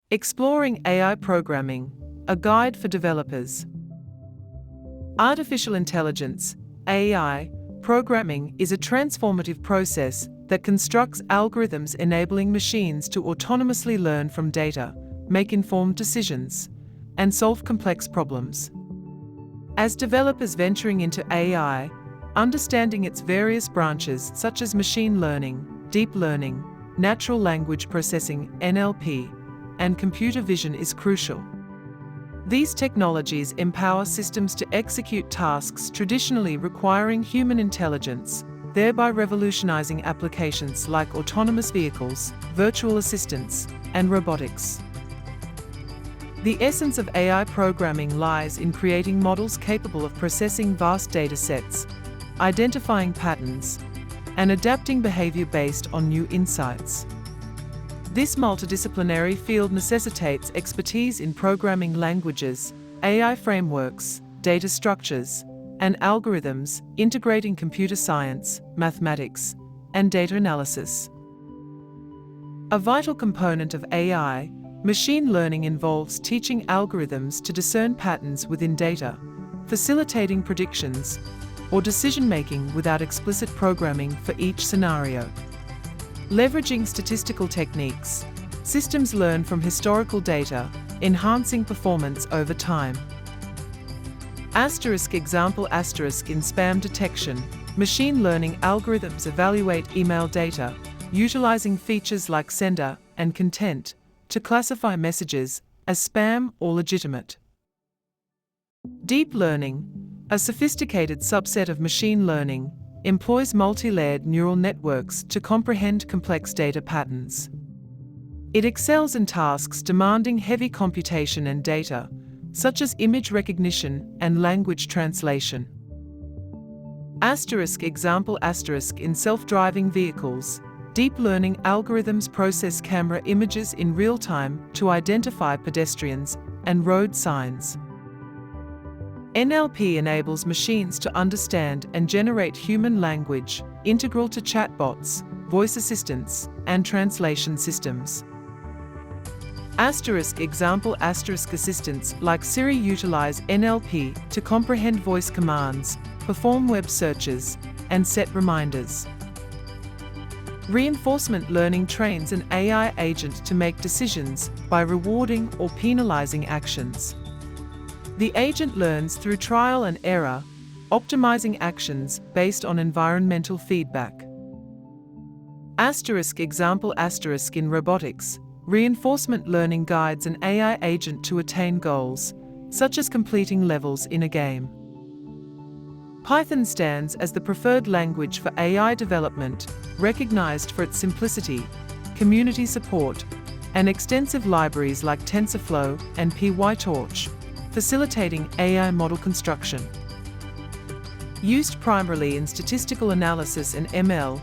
Exploring AI Programming, a guide for developers. Artificial intelligence, AI, programming is a transformative process that constructs algorithms enabling machines to autonomously learn from data, make informed decisions, and solve complex problems. As developers venturing into AI, understanding its various branches such as machine learning, deep learning, natural language processing (NLP), and computer vision is crucial. These technologies empower systems to execute tasks traditionally requiring human intelligence, thereby revolutionizing applications like autonomous vehicles, virtual assistants, and robotics. The essence of AI programming lies in creating models capable of processing vast data sets, identifying patterns, and adapting behavior based on new insights. This multidisciplinary field necessitates expertise in programming languages, AI frameworks, data structures, and algorithms, integrating computer science, mathematics, and data analysis. A vital component of AI, machine learning involves teaching algorithms to discern patterns within data, facilitating predictions, or decision-making without explicit programming for each scenario. Leveraging statistical techniques, systems learn from historical data, enhancing performance over time. Example in spam detection, machine learning algorithms evaluate email data, utilizing features like sender and content to classify messages as spam or legitimate. Deep learning, a sophisticated subset of machine learning, employs multi-layered neural networks to comprehend complex data patterns. It excels in tasks demanding heavy computation and data, such as image recognition and language translation. Example in self-driving vehicles, deep learning algorithms process camera images in real time to identify pedestrians and road signs. NLP enables machines to understand and generate human language, integral to chatbots, voice assistants, and translation systems. Example assistants like Siri utilize NLP to comprehend voice commands, perform web searches, and set reminders. Reinforcement learning trains an AI agent to make decisions by rewarding or penalizing actions. The agent learns through trial and error, optimizing actions based on environmental feedback. Example in robotics, reinforcement learning guides an AI agent to attain goals, such as completing levels in a game. Python stands as the preferred language for AI development, recognized for its simplicity, community support, and extensive libraries like TensorFlow and PyTorch, facilitating AI model construction. Used primarily in statistical analysis and ML,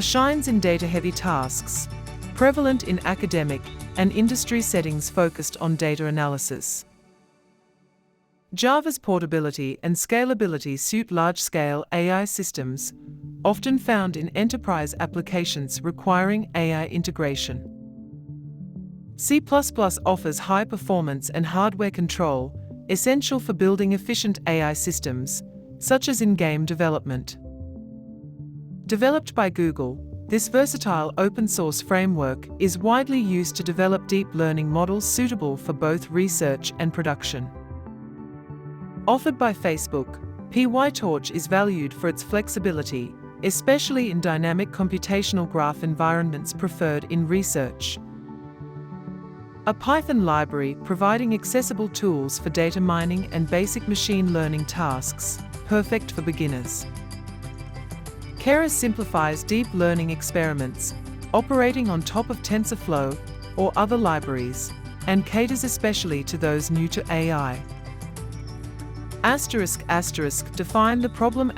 shines in data-heavy tasks, prevalent in academic and industry settings focused on data analysis. Java's portability and scalability suit large-scale AI systems, often found in enterprise applications requiring AI integration. C++ offers high performance and hardware control, essential for building efficient AI systems, such as in game development. Developed by Google, this versatile open-source framework is widely used to develop deep learning models suitable for both research and production. Offered by Facebook, PyTorch is valued for its flexibility, especially in dynamic computational graph environments preferred in research. A Python library providing accessible tools for data mining and basic machine learning tasks, perfect for beginners. Keras simplifies deep learning experiments, operating on top of TensorFlow or other libraries, and caters especially to those new to AI. Define the problem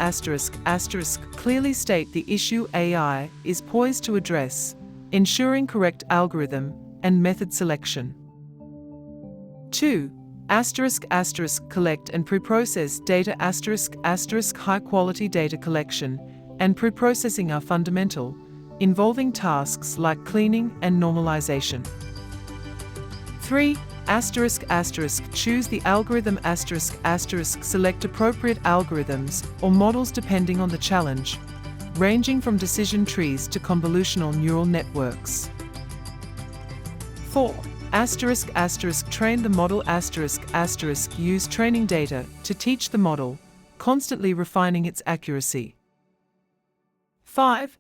clearly state the issue AI is poised to address, ensuring correct algorithm and method selection. 2. Collect and preprocess data high-quality data collection and preprocessing are fundamental, involving tasks like cleaning and normalization. 3. Choose the algorithm select appropriate algorithms or models depending on the challenge, ranging from decision trees to convolutional neural networks. 4. Train the model use training data to teach the model, constantly refining its accuracy. 5.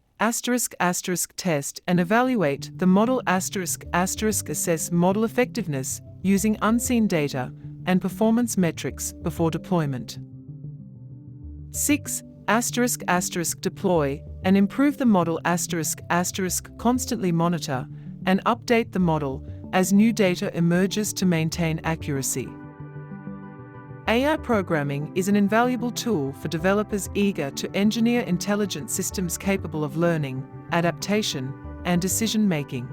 Test and evaluate the model assess model effectiveness using unseen data and performance metrics before deployment. 6. Deploy and improve the model constantly monitor and update the model as new data emerges to maintain accuracy. AI programming is an invaluable tool for developers eager to engineer intelligent systems capable of learning, adaptation, and decision-making.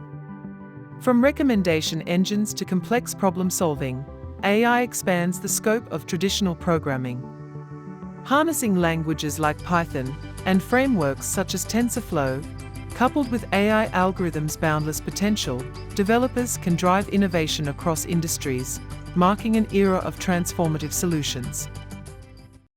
From recommendation engines to complex problem-solving, AI expands the scope of traditional programming. Harnessing languages like Python and frameworks such as TensorFlow, coupled with AI algorithms' boundless potential, developers can drive innovation across industries, marking an era of transformative solutions.